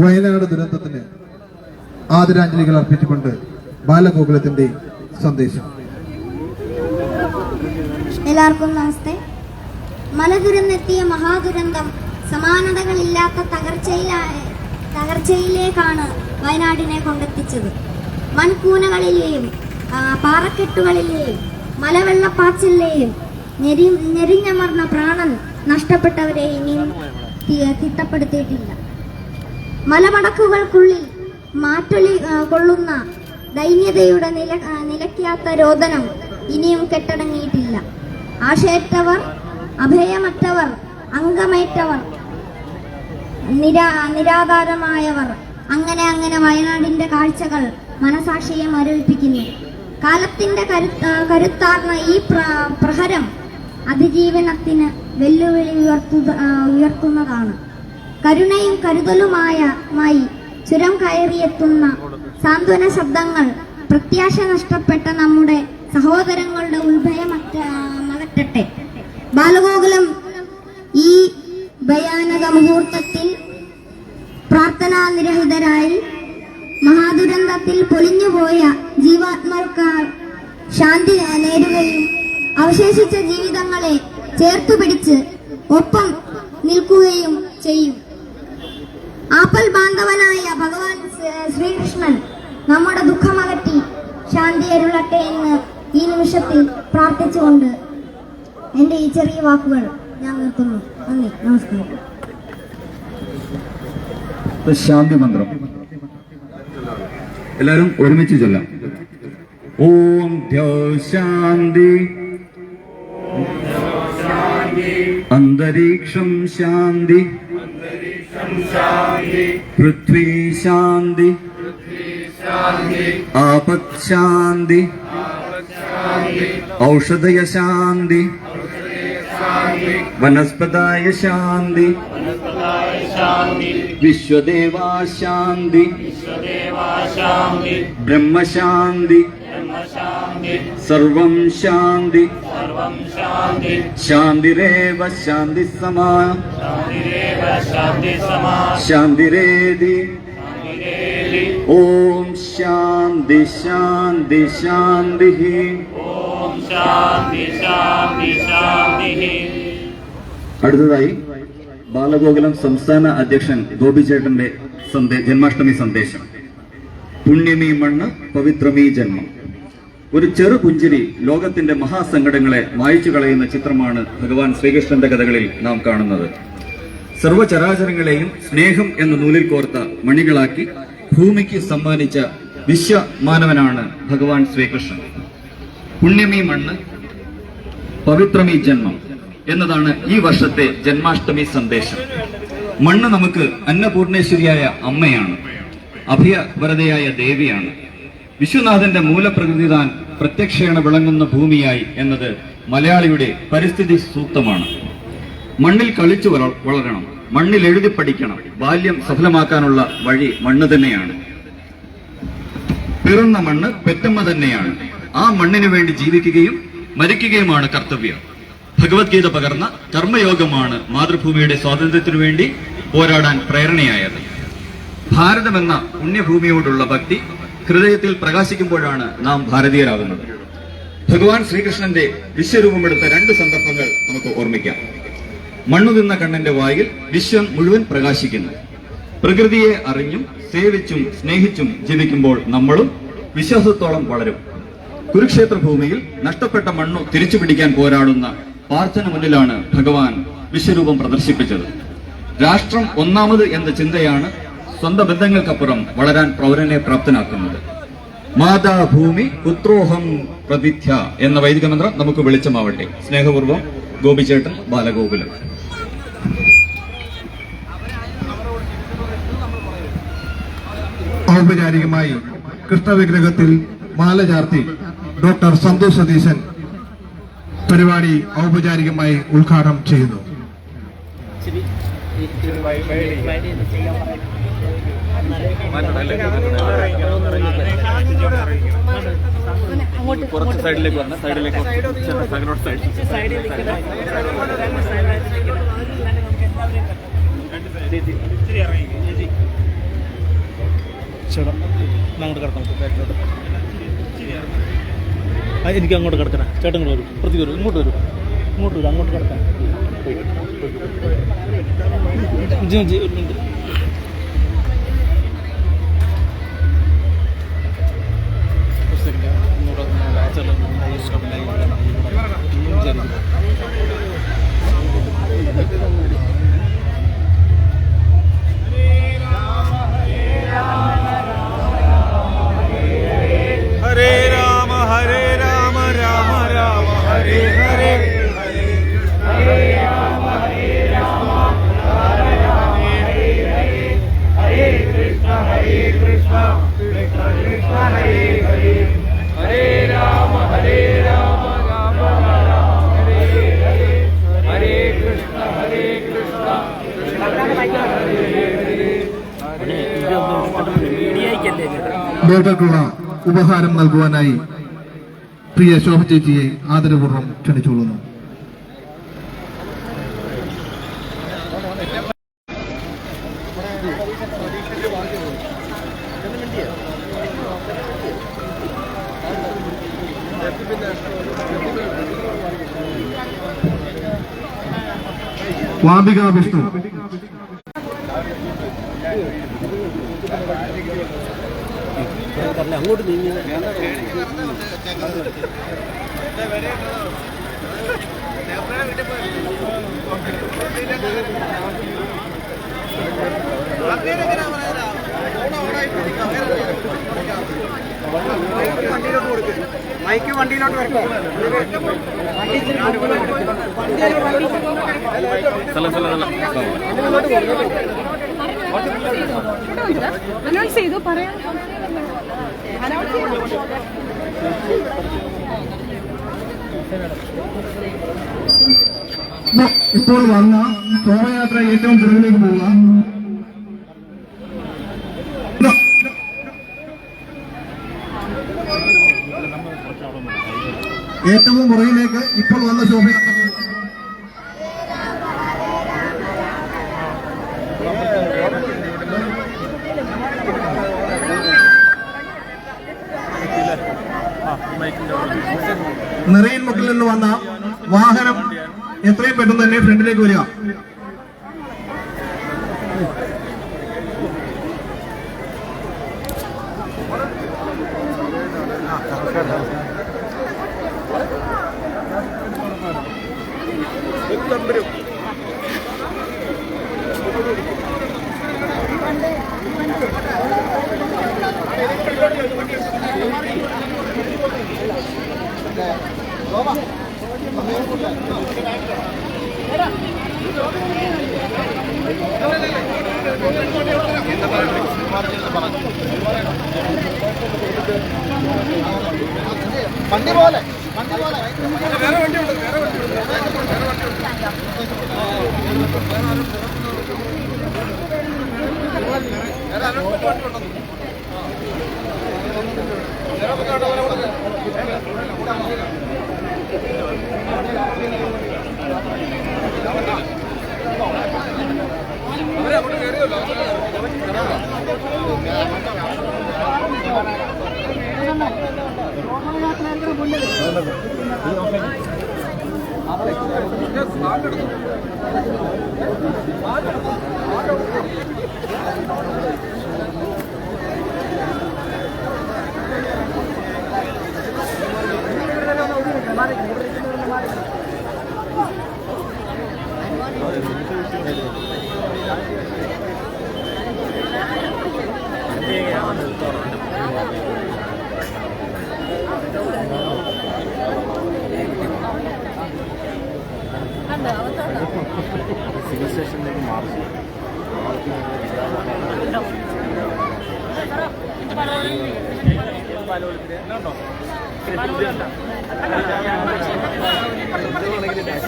വയനാട് ദുരന്തത്തിന് ആദരാഞ്ജലികൾ അർപ്പിച്ചുകൊണ്ട് ബാലഗോകുലത്തിന്റെ സന്ദേശം. എല്ലാവർക്കും നമസ്തേ. മലതുരന്നെത്തിയ മഹാദുരന്തം സമാനതകളില്ലാത്ത തകർച്ചയിലേക്കാണ് വയനാടിനെ കൊണ്ടെത്തിച്ചത്. മൺകൂനകളിലെയും പാറക്കെട്ടുകളിലെയും മലവെള്ളപ്പാച്ചിലെയും ഞെരിഞ്ഞമർന്ന പ്രാണൻ നഷ്ടപ്പെട്ടവരെ ഇനിയും തിട്ടപ്പെടുത്തിയിട്ടില്ല. മലമടക്കുകൾക്കുള്ളിൽ മാറ്റൊലി കൊള്ളുന്ന ദൈന്യതയുടെ നിലയ്ക്കാത്ത രോദനം ഇനിയും കെട്ടടങ്ങിയിട്ടില്ല. ആശയറ്റവർ, അഭയമറ്റവർ, അംഗമേറ്റവർ, നിരാധാരമായവർ, അങ്ങനെ വയനാടിന്റെ കാഴ്ചകൾ മനസാക്ഷിയെ മരവിപ്പിക്കുന്നു. കാലത്തിന്റെ കരുത്താർന്ന ഈ പ്രഹരം അതിജീവനത്തിന് വെല്ലുവിളി ഉയർത്തുന്നതാണ്. കരുണയും കരുതലുമായി ചുരം കയറിയെത്തുന്ന സാന്ത്വന ശബ്ദങ്ങൾ പ്രത്യാശ നഷ്ടപ്പെട്ട നമ്മുടെ സഹോദരങ്ങളുടെ ഉത്ഭയമകറ്റട്ടെ. ബാലഗോകുലം ഈ ഭയാനക മുഹൂർത്തത്തിൽ പ്രാർത്ഥനാനിരഹിതരായി മഹാദുരന്തത്തിൽ പൊലിഞ്ഞുപോയ ജീവാത്മാക്കൾ ശാന്തി നേടുകയും അവശേഷിച്ച ജീവിതങ്ങളെ ചേർത്തുപിടിച്ച് ഒപ്പം നിൽക്കുകയും ചെയ്യും. ആപ്പൽ ബാന്ധവനായ ഭഗവാൻ ശ്രീകൃഷ്ണൻ നമ്മുടെ ദുഃഖമകറ്റി ശാന്തി അരുളട്ടെ എന്ന് ഈ നിമിഷത്തിൽ പ്രാർത്ഥിച്ചുകൊണ്ട് എൻ്റെ ഈ ചെറിയ വാക്കുകൾ ഞാൻ നിർത്തുന്നു. നന്ദി, നമസ്കാരം. ശാന്തി മന്ത്രം എല്ലാവരും ഒരുമിച്ച് ചൊല്ലാം. ഓം ശാന്തി, അന്തരീക്ഷം ശാന്തി, പൃഥ്വി ശാന്തി, ആപത് ശാന്തി, ഔഷധയ ശാന്തി, വനസ്പതായ ശാന്തി, വിശ്വദേവാ ശാന്തി, ബ്രഹ്മശാന്തി, സർവം ശാന്തി, ശാന്തിരേവ ശാന്തി സമാ, ശാന്തിരേതി. ഓം ശാന്തി ശാന്തി ശാന്തി. അടുത്തതായി ബാലഗോകുലം സംസ്ഥാന അധ്യക്ഷൻ ഗോപിചേട്ടന്റെ ജന്മാഷ്ടമി സന്ദേശം. പുണ്യമീ മണ്ണ്, പവിത്രമീ ജന്മം. ഒരു ചെറു പുഞ്ചിരി ലോകത്തിന്റെ മഹാസങ്കടങ്ങളെ മായ്ച്ചു കളയുന്ന ചിത്രമാണ് ഭഗവാൻ ശ്രീകൃഷ്ണന്റെ കഥകളിൽ നാം കാണുന്നത്. സർവചരാചരങ്ങളെയും സ്നേഹം എന്ന നൂലിൽ കോർത്ത മണികളാക്കി ഭൂമിക്ക് സമ്മാനിച്ച വിശ്വമാനവനാണ് ഭഗവാൻ ശ്രീകൃഷ്ണൻ. പുണ്യമീ മണ്ണ്, പവിത്രമീ ജന്മം എന്നതാണ് ഈ വർഷത്തെ ജന്മാഷ്ടമി സന്ദേശം. മണ്ണ് നമുക്ക് അന്നപൂർണേശ്വരിയായ അമ്മയാണ്, അഭയവരതയായ ദേവിയാണ്. വിശ്വനാഥന്റെ മൂലപ്രകൃതി താൻ പ്രത്യക്ഷേണ വിളങ്ങുന്ന ഭൂമിയായി എന്നത് മലയാളിയുടെ പരിസ്ഥിതി സൂക്തമാണ്. മണ്ണിൽ കളിച്ചു വളരണം, മണ്ണിൽ എഴുതി പഠിക്കണം. ബാല്യം സഫലമാക്കാനുള്ള വഴി മണ്ണ് തന്നെയാണ്. പിറന്ന മണ്ണ് പെറ്റമ്മ തന്നെയാണ്. ആ മണ്ണിനു വേണ്ടി ജീവിക്കുകയും മരിക്കുകയുമാണ് കർത്തവ്യം. ഭഗവത്ഗീത പകർന്ന കർമ്മയോഗമാണ് മാതൃഭൂമിയുടെ സ്വാതന്ത്ര്യത്തിനു വേണ്ടി പോരാടാൻ പ്രേരണയായത്. ഭാരതമെന്ന പുണ്യഭൂമിയോടുള്ള ഭക്തി ഹൃദയത്തിൽ പ്രകാശിക്കുമ്പോഴാണ് നാം ഭാരതീയരാകുന്നത്. ഭഗവാൻ ശ്രീകൃഷ്ണന്റെ വിശ്വരൂപമെടുത്ത രണ്ട് സന്ദർഭങ്ങൾ നമുക്ക് ഓർമ്മിക്കാം. മണ്ണു തിന്ന കണ്ണന്റെ വായിൽ വിശ്വം മുഴുവൻ പ്രകാശിക്കുന്നു. പ്രകൃതിയെ അറിഞ്ഞും സേവിച്ചും സ്നേഹിച്ചും ജീവിക്കുമ്പോൾ നമ്മളും വിശ്വാസത്തോളം വളരും. കുരുക്ഷേത്ര ഭൂമിയിൽ നഷ്ടപ്പെട്ട മണ്ണു തിരിച്ചു പിടിക്കാൻ പോരാടുന്ന പാർത്ഥന് മുന്നിലാണ് ഭഗവാൻ വിശ്വരൂപം പ്രദർശിപ്പിച്ചത്. രാഷ്ട്രം ഒന്നാമത് എന്ന ചിന്തയാണ് സ്വന്തം ബന്ധങ്ങൾക്കപ്പുറം വളരാൻ പൗരനെ പ്രാപ്തനാക്കുന്നത്. മാതാഭൂമി പുത്രോഹം പ്രതിഥ്യ എന്ന വൈദിക മന്ത്രം നമുക്ക് വെളിച്ചമാവട്ടെ. സ്നേഹപൂർവ്വം ഗോപിച്ചേട്ടൻ, ബാലഗോകുലം. ഔപചാരികമായി കൃഷ്ണവിഗ്രഹത്തിൽ മാല ചാർത്തി ഡോക്ടർ സന്തോഷ് സതീശൻ പരിപാടി ഔപചാരികമായി ഉദ്ഘാടനം ചെയ്യുന്നു. കുറച്ച് സൈഡിലേക്ക് വന്ന സൈഡിലേക്ക് ചേട്ടാ അങ്ങോട്ട് കിടക്കാം. എനിക്ക് അങ്ങോട്ട് കിടക്കണം. ചേട്ടൻ ഇങ്ങോട്ട് വരും, പ്രതി വരും, ഇങ്ങോട്ട് വരും, അങ്ങോട്ട് കിടക്കാൻ. ഒരു മിനിറ്റ്. ഹരേ രാമ ഹരേ രാമ രാമ രാമ ഹരേ ഹരേ ഹരേ രാമ ഹരേ രാമ രാമ രാമ ഹരേ ഹരേ ഹരേ കൃഷ്ണ കൃഷ്ണ കൃഷ്ണ ഹരേ ഹരേ ഹരേ രാമ രാമ രാമ ഹരേ ഹരേ ഹരേ കൃഷ്ണ കൃഷ്ണ കൃഷ്ണ ഹരേ ഡോക്ടർക്കുള്ള ഉപഹാരം നൽകുവാനായി പ്രിയ ശോഭ ചേച്ചിയെ ആദരപൂർവ്വം ക്ഷണിച്ചുകൊള്ളുന്നു. വാമിക വിഷ്ണു. അങ്ങോട്ട് നീങ്ങി മൈക്ക് വണ്ടിയിലോട്ട് വരട്ടെ. അനൗൺസ് ചെയ്തു പറയാം. ഇപ്പോൾ വന്ന ശോഭയാത്ര ഏറ്റവും പുറകിലേക്ക് പോവുക. ഏറ്റവും പുറകിലേക്ക് ഇപ്പോൾ വന്ന ശോഭയാത്ര. നിറയിൽ മുക്കിൽ നിന്ന് വന്ന വാഹനം എത്രയും പെട്ടെന്ന് തന്നെ ഫ്രണ്ടിലേക്ക് വരിക. വണ്ടി പോലെ വേറെ വണ്ടിയുണ്ട്. സ്റ്റേഷനിലേക്ക് മാറി.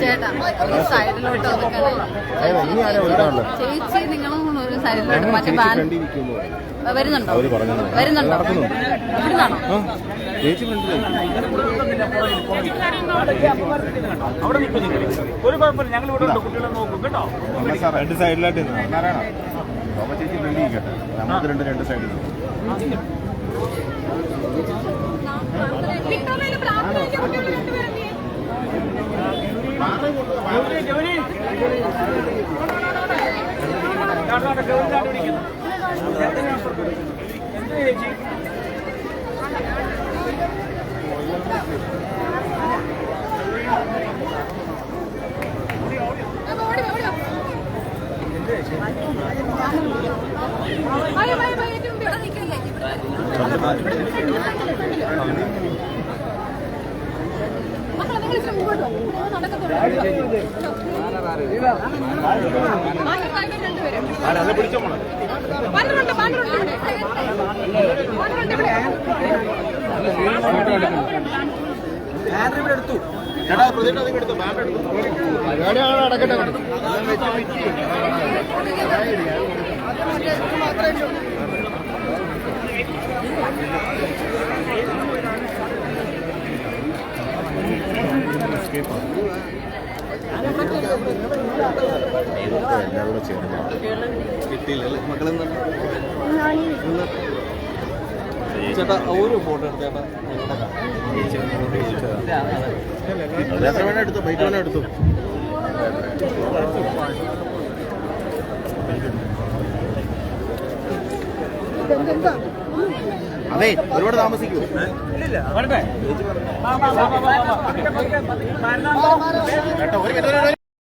ചേട്ടാ ഒരു സൈഡിലോട്ട് ചേച്ചി നിങ്ങളും ഒരു സൈഡിലോട്ട് മറ്റേ വരുന്നുണ്ടോ ഇവിടുന്നാണോ ചേച്ചി അവിടെ നിൽക്കും നിങ്ങൾ. ഒരു കുഴപ്പമില്ല, ഞങ്ങൾ ഇവിടെ ഉണ്ട്, കുട്ടികളെ നോക്കും കേട്ടോ. രണ്ട് സൈഡിലായിട്ട് നാരായണ ശോഭ ചേച്ചി ഫ്രണ്ട് ഇരിക്കട്ടെ. നമുക്ക് രണ്ട് സൈഡിൽ എടുത്തു. ചേട്ടാ പ്രതിഷ്ഠ അധികം എടുത്തു. ബാൻഡ് എടുത്തു. പരിപാടിയാണ് നടക്കട്ടെ. എല്ലാവരും ചേർന്ന് കിട്ടിയില്ലല്ലേ മക്കളെന്താ ചേട്ടാ ഒരു ഫോട്ടോ എടുത്തേട്ടാ. എത്ര വേണം എടുത്തു? ബൈക്ക് വേണം എടുത്തു. അതെ ഒരുപാട് താമസിക്കൂ. വരട്ടെ. ചേട്ടാ ഒരു മിനിറ്റ്